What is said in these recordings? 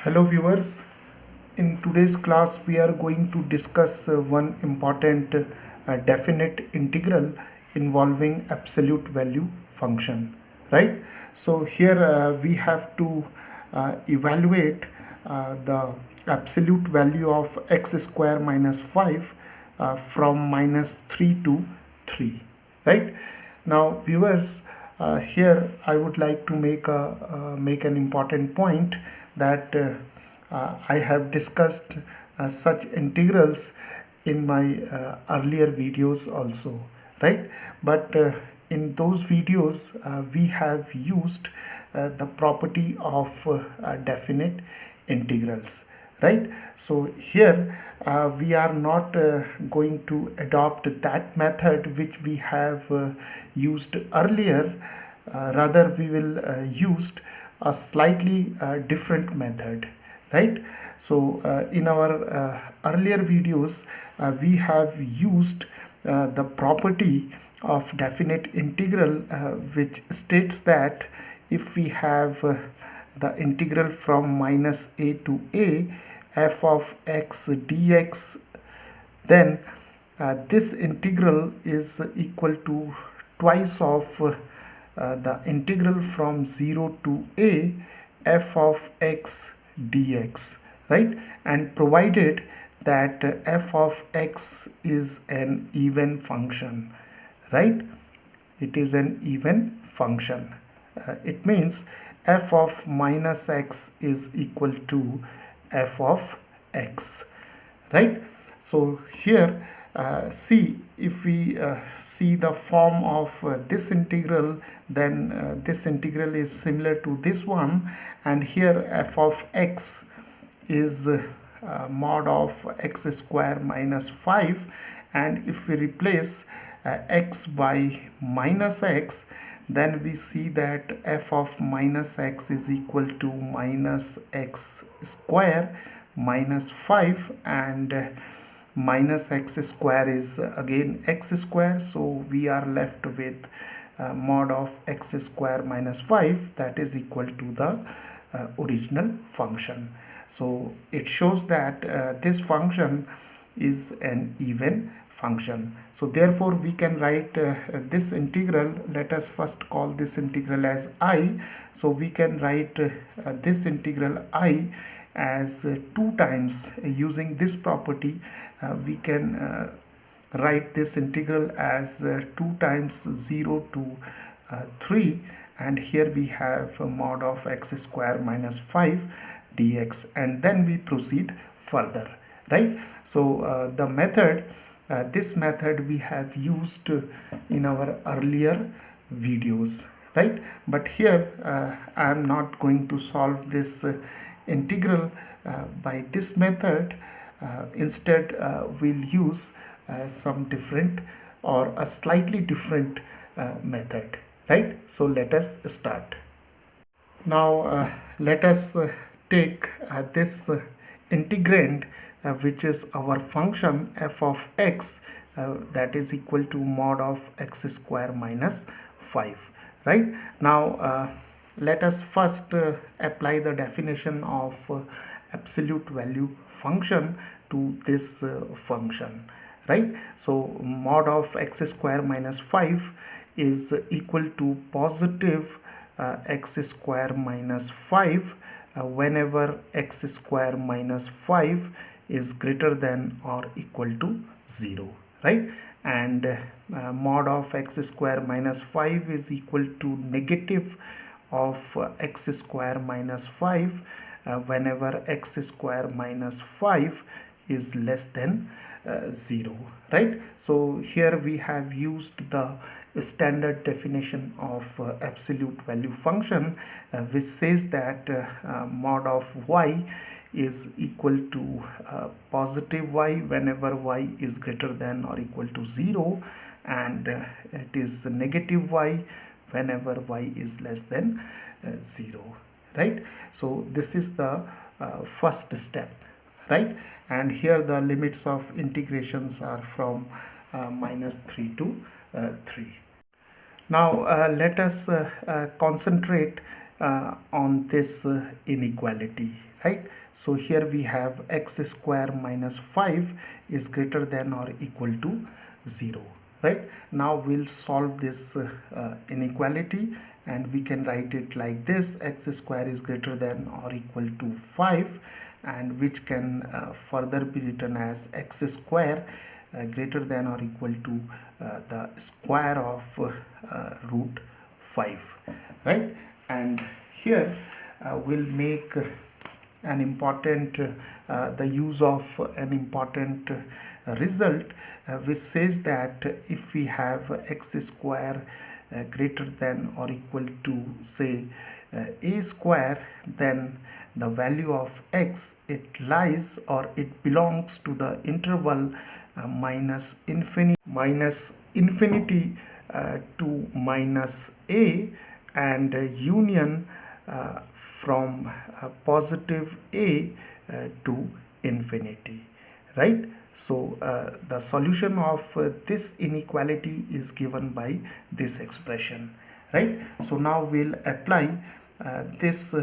Hello viewers, in today's class we are going to discuss one important definite integral involving absolute value function, right? So here we have to evaluate the absolute value of x square minus 5 from minus 3 to 3, right? Now viewers, here I would like to make an important point that I have discussed such integrals in my earlier videos also, right? But in those videos we have used the property of definite integrals, right? So here we are not going to adopt that method which we have used earlier. Rather we will use a slightly different method, right? So in our earlier videos we have used the property of definite integral which states that if we have the integral from minus a to a f of x dx, then this integral is equal to twice of the integral from 0 to a f of x dx, right? And provided that f of x is an even function, right? It is an even function. It means f of minus x is equal to f of x, right? So here see, if we see the form of this integral, then this integral is similar to this one, and here f of x is mod of x square minus 5, and if we replace x by minus x, then we see that f of minus x is equal to minus x square minus 5, and minus x square is again x square, so we are left with mod of x square minus 5, that is equal to the original function. So it shows that this function is an even function. So therefore we can write this integral. Let us first call this integral as I. So we can write this integral I as 2 times, using this property we can write this integral as 2 times 0 to 3, and here we have a mod of x square minus 5 dx, and then we proceed further, right? So the method, this method we have used in our earlier videos, right? But here I am not going to solve this integral by this method. Instead we'll use some different or a slightly different method, right? So let us start. Now let us take this integrand which is our function f of x, that is equal to mod of x square minus 5, right? Now let us first apply the definition of absolute value function to this function, right? So mod of x square minus 5 is equal to positive x square minus 5 whenever x square minus 5 is greater than or equal to 0, right? And mod of x square minus 5 is equal to negative of x square minus 5 whenever x square minus 5 is less than 0, right? So here we have used the standard definition of absolute value function which says that mod of y is equal to positive y whenever y is greater than or equal to 0, and it is negative y whenever y is less than 0, right? So this is the first step, right? And here the limits of integrations are from minus 3 to 3. Now let us concentrate on this inequality, right? So here we have x square minus 5 is greater than or equal to 0, right? Now we'll solve this inequality, and we can write it like this: x square is greater than or equal to 5, and which can further be written as x square greater than or equal to the square of root 5, right? And here we'll make an important the use of an important result which says that if we have x square greater than or equal to, say, a square, then the value of x, it lies or it belongs to the interval minus infinity to minus a, and union from positive a to infinity, right? So the solution of this inequality is given by this expression, right? So now we'll apply this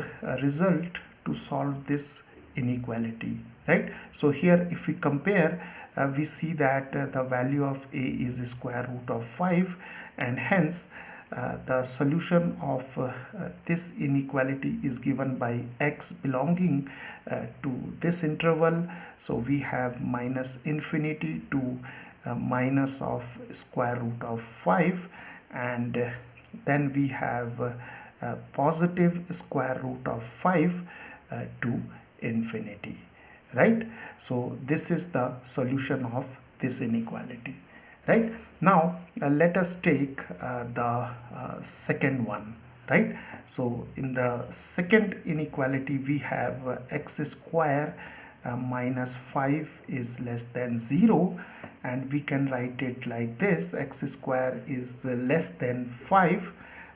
result to solve this inequality, right? So here if we compare, we see that the value of a is the square root of 5, and hence the solution of this inequality is given by x belonging to this interval. So we have minus infinity to minus of square root of 5, and then we have positive square root of 5 to infinity, right? So this is the solution of this inequality, right? Now let us take the second one, right? So in the second inequality we have x square minus 5 is less than 0, and we can write it like this: x square is less than 5,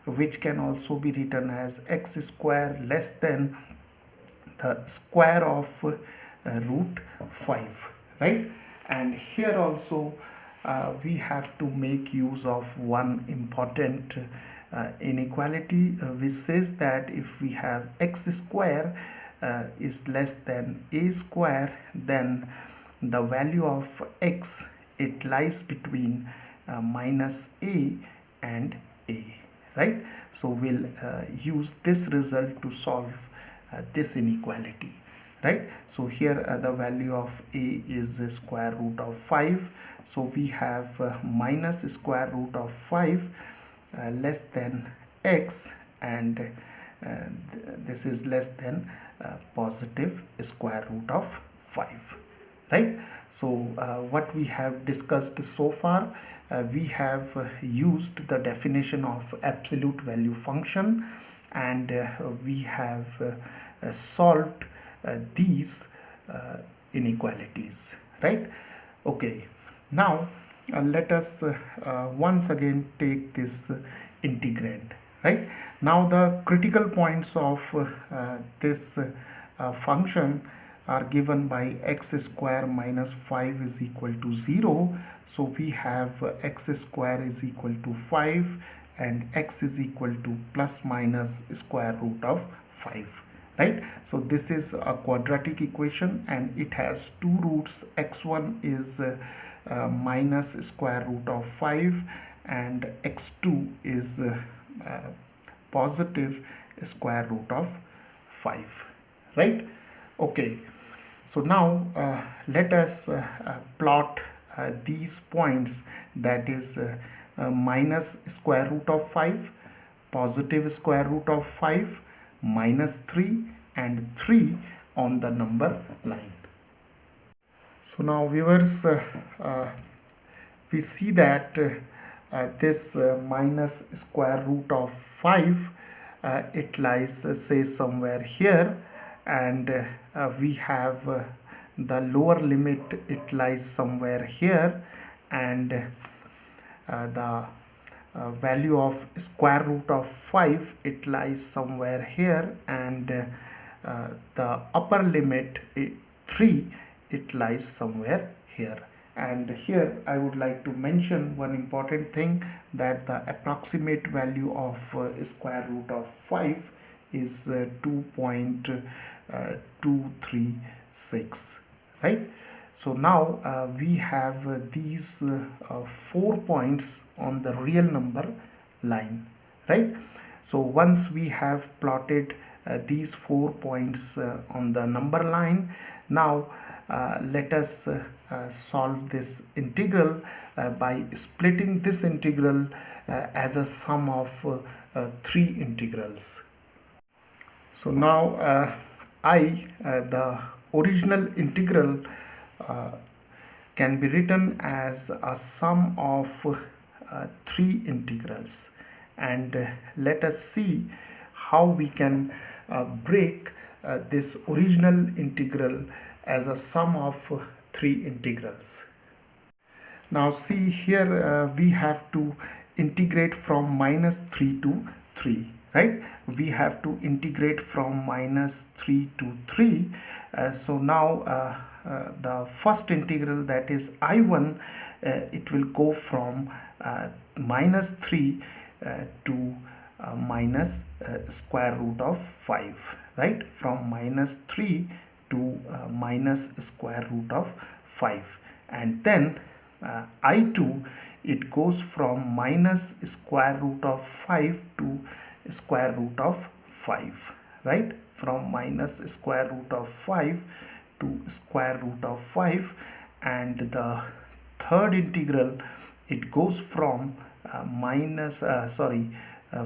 which can also be written as x square less than the square of root 5, right? And here also we have to make use of one important inequality which says that if we have x square is less than a square, then the value of x, it lies between minus a and a, right? So we'll use this result to solve this inequality, right? So here the value of a is the square root of 5, so we have minus square root of 5 less than x, and this is less than positive square root of 5, right? So what we have discussed so far, we have used the definition of absolute value function, and we have solved these inequalities, right? Okay, now let us once again take this integrand, right? Now the critical points of this function are given by x square minus 5 is equal to 0. So we have x square is equal to 5 and x is equal to plus minus square root of 5, right? So this is a quadratic equation and it has two roots. X1 is minus square root of 5 and x2 is positive square root of 5, right? Okay, so now let us plot these points, that is minus square root of 5, positive square root of 5, minus 3 and 3 on the number line. So now viewers, we see that this minus square root of 5, it lies say somewhere here, and we have the lower limit, it lies somewhere here, and the value of square root of 5, it lies somewhere here, and the upper limit 3, it lies somewhere here. And here I would like to mention one important thing, that the approximate value of square root of 5 is 2.236, right? So now we have these 4 points on the real number line, right? So once we have plotted these 4 points on the number line, now let us solve this integral by splitting this integral as a sum of 3 integrals. So now the original integral uh, can be written as a sum of 3 integrals, and let us see how we can break this original integral as a sum of 3 integrals. Now see here, we have to integrate from -3 to 3, right? We have to integrate from -3 to 3. So now the first integral, that is I1, it will go from -3 to minus square root of 5, right? From -3 to minus square root of 5, and then I2, it goes from minus square root of 5 to square root of 5, right? From minus square root of 5 to square root of 5. And the third integral, it goes from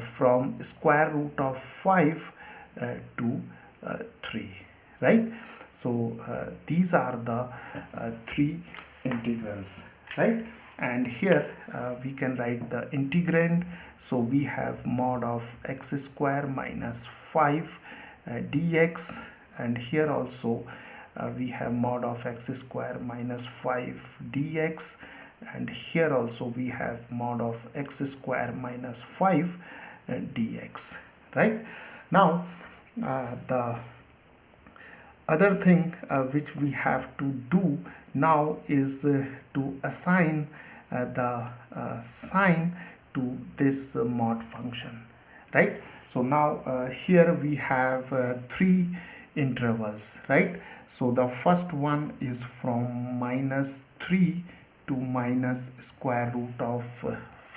from square root of 5 to 3, right? So these are the 3 integrals, right? And here we can write the integrand. So we have mod of x square minus 5 dx, and here also we have mod of x square minus 5 dx, and here also we have mod of x square minus 5 dx, right? Now the other thing which we have to do now is to assign the sign to this mod function, right? So now here we have 3 intervals, right? So the first one is from -3 to minus square root of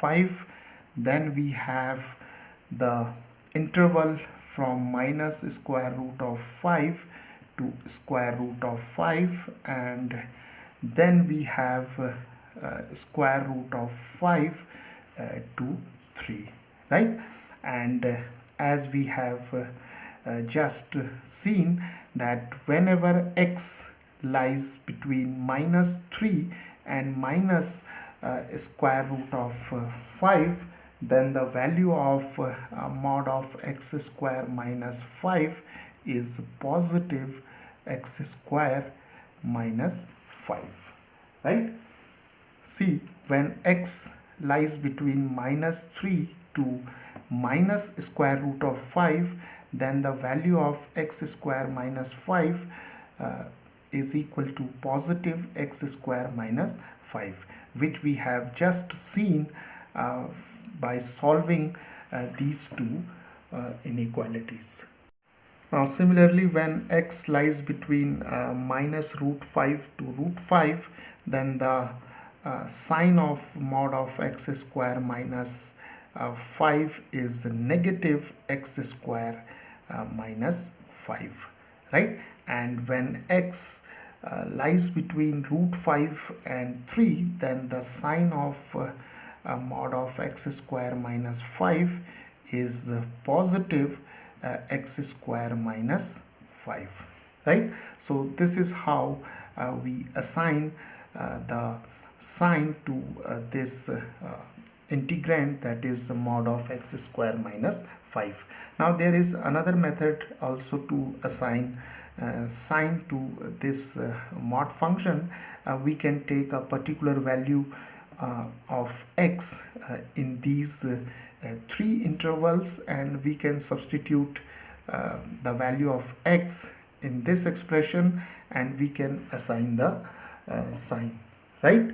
5. Then we have the interval from minus square root of 5 to square root of 5, and then we have square root of 5 to 3, right? And as we have just seen, that whenever x lies between -3 and minus square root of 5, then the value of mod of x square minus 5 is positive x square minus 5, right? See, when x lies between -3 to minus square root of 5, then the value of x square minus 5 is equal to positive x square minus 5, which we have just seen by solving these two inequalities. Now similarly, when x lies between minus root 5 to root 5, then the sign of mod of x square minus 5 is negative x square minus 5, right? And when x lies between root 5 and 3, then the sign of mod of x square minus 5 is positive x square minus 5, right? So this is how we assign the sign to this integrand, that is the mod of x square minus 5. Now there is another method also to assign sign to this mod function. We can take a particular value of x in these 3 intervals, and we can substitute the value of x in this expression, and we can assign the sign, right?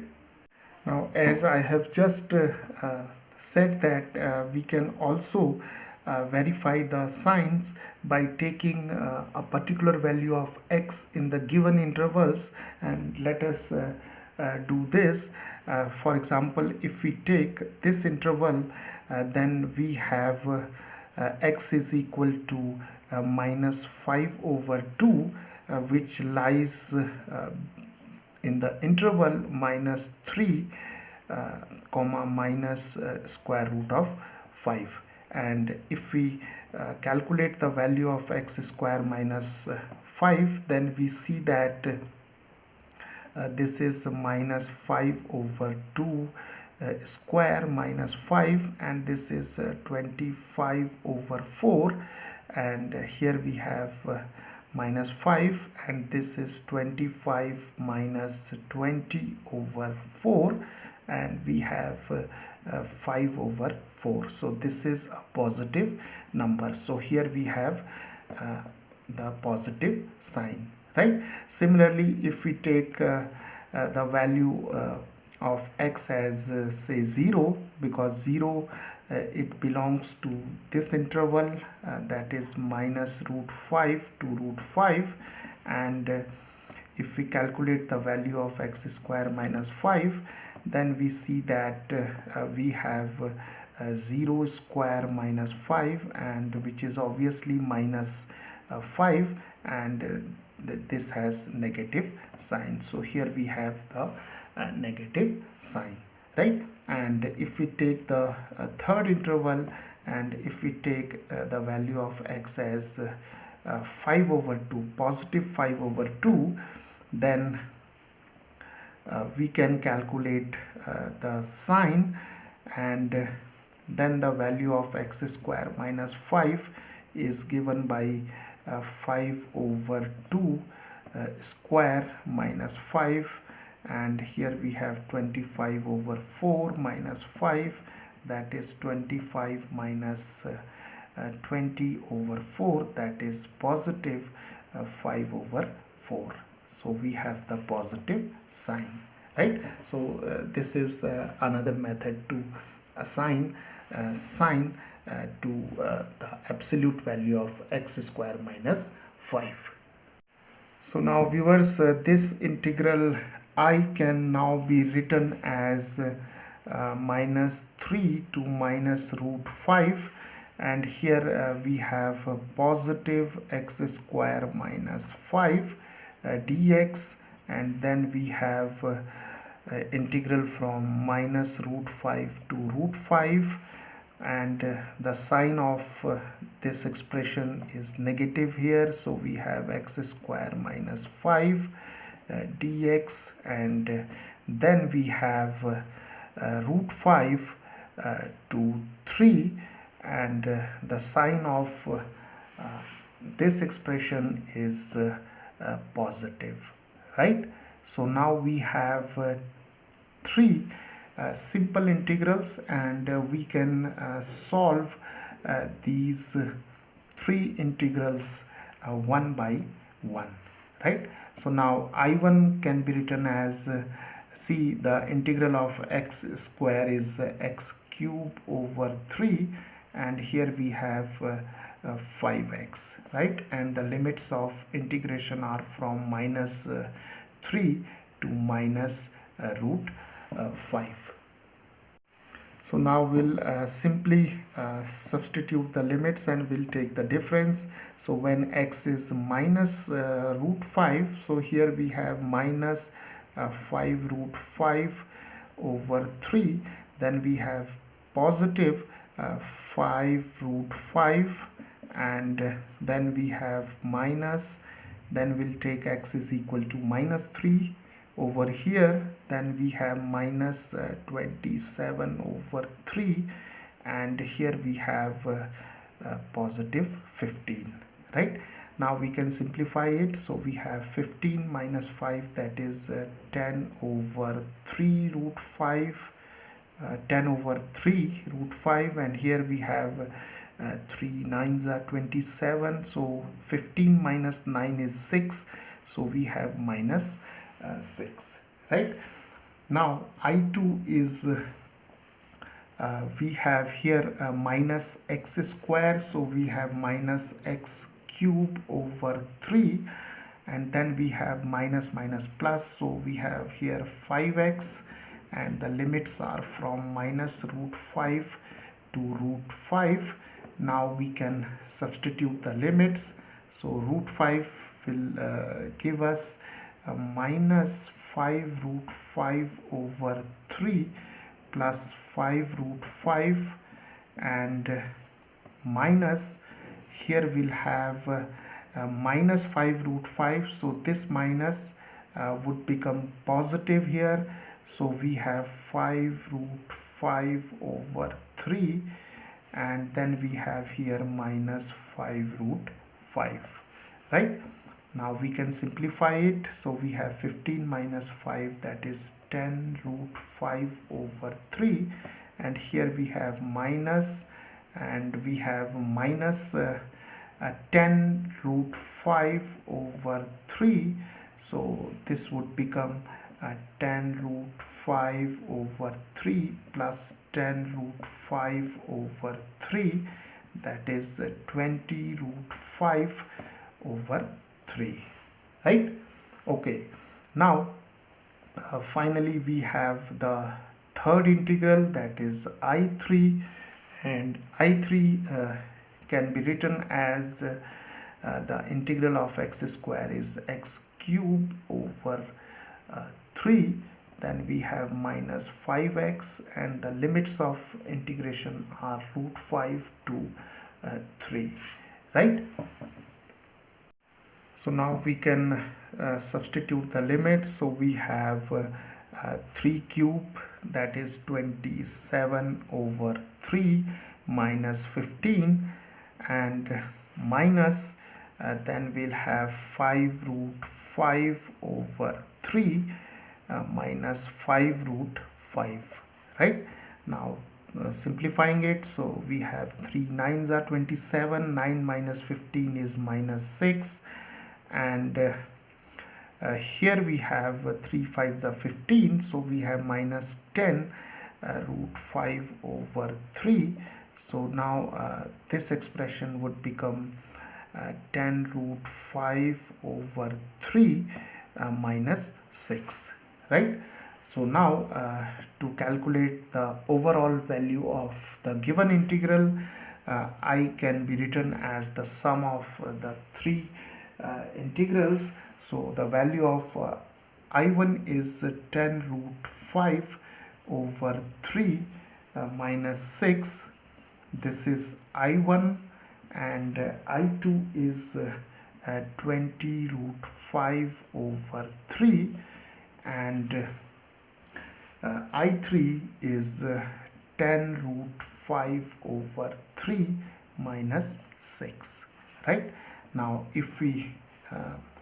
Now as I have just said that we can also verify the signs by taking a particular value of x in the given intervals, and let us do this. For example, if we take this interval, then we have x is equal to minus 5 over 2, which lies in the interval minus 3 comma minus square root of 5. And if we calculate the value of x square minus 5, then we see that this is minus 5 over 2 square minus 5, and this is 25 over 4, and here we have minus 5, and this is 25 minus 20 over 4, and we have 5 over 4. So this is a positive number. So here we have the positive sign, right? Similarly, if we take the value of x as say 0, because 0 it belongs to this interval, that is minus root 5 to root 5, and if we calculate the value of x square minus 5, then we see that we have 0 square minus 5, and which is obviously minus 5, and this has negative sign. So here we have the negative sign, right? And if we take the third interval, and if we take the value of x as 5 over 2, positive 5 over 2, then we can calculate the sign, and then the value of x square minus 5 is given by 5 over 2 square minus 5, and here we have 25 over 4 minus 5, that is 25 minus 20 over 4, that is positive 5 over 4. So we have the positive sign, right? So this is another method to assign sign to the absolute value of x square minus 5. So now viewers, this integral I can now be written as minus 3 to minus root 5, and here we have a positive x square minus 5 dx, and then we have integral from minus root 5 to root 5, and the sign of this expression is negative here, so we have x square minus 5 dx, and then we have root 5 to 3, and the sign of this expression is positive, right? So now we have three simple integrals, and we can solve these three integrals one by one, right? So now I1 can be written as see, the integral of x square is x cube over 3, and here we have 5x, right? And the limits of integration are from minus 3 to minus root 5. So now we'll simply substitute the limits, and we'll take the difference. So when x is minus root 5, so here we have minus 5 root 5 over 3, then we have positive 5 root 5, and then we have minus, then we'll take x is equal to minus 3 over here, then we have minus 27 over 3, and here we have positive 15, right? Now we can simplify it. So we have 15 minus 5, that is 10 over 3 root 5, 10 over 3 root 5, and here we have 3 9s are 27, so 15 minus 9 is 6, so we have minus 6, right? Now I2 is we have here minus x square, so we have minus x cube over 3, and then we have minus minus plus, so we have here 5x, and the limits are from minus root 5 to root 5. Now we can substitute the limits, so root 5 will give us minus 5 root 5 over 3 plus 5 root 5, and minus, here we'll have minus 5 root 5, so this minus would become positive here, so we have 5 root 5 over 3, and then we have here minus 5 root 5, right? Now we can simplify it, so we have 15 minus 5, that is 10 root 5 over 3, and here we have minus, and we have minus 10 root 5 over 3, so this would become 10 root 5 over 3 plus 10 root 5 over 3, that is 20 root 5 over 3, right? Okay, now finally we have the third integral, that is I3, and I3 can be written as the integral of x square is x cube over 3, then we have minus 5x, and the limits of integration are root 5 to 3, right? So now we can substitute the limits, so we have 3 cube, that is 27 over 3 minus 15, and minus then we'll have 5 root 5 over 3 minus 5 root 5, right? Now simplifying it, so we have 3 9s are 27, 9 minus 15 is minus 6, and here we have 3 5s are 15, so we have minus 10 root 5 over 3, so now this expression would become 10 root 5 over 3 minus 6, right? So now to calculate the overall value of the given integral, I can be written as the sum of the three integrals. So the value of I1 is 10 root 5 over 3 minus 6. This is I1, and I2 is 20 root 5 over 3, and I3 is 10 root 5 over 3 minus 6, right? Now if we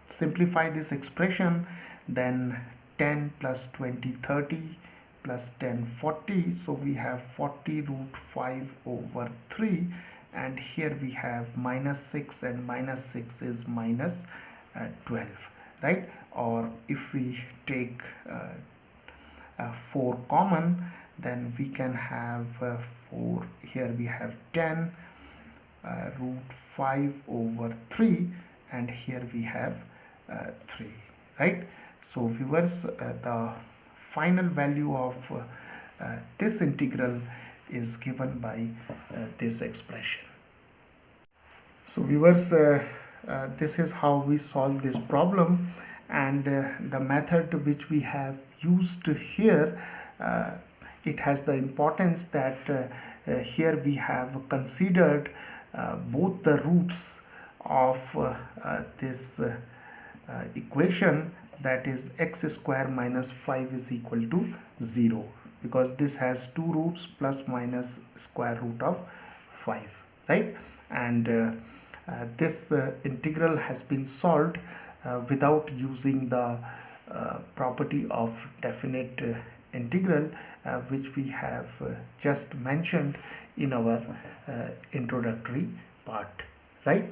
simplify this expression, then 10 plus 20 30 plus 10 40, so we have 40 root 5 over 3, and here we have minus 6, and minus 6 is minus 12, right? Or if we take 4 common, then we can have 4, here we have 10 root 5 over 3, and here we have 3, right? So viewers, the final value of this integral is given by this expression. So viewers, this is how we solve this problem, and the method which we have used here, it has the importance that here we have considered both the roots of this equation, that is x square minus 5 is equal to 0, because this has two roots plus minus square root of 5, right? And this integral has been solved without using the property of definite integral, which we have just mentioned in our introductory part, right?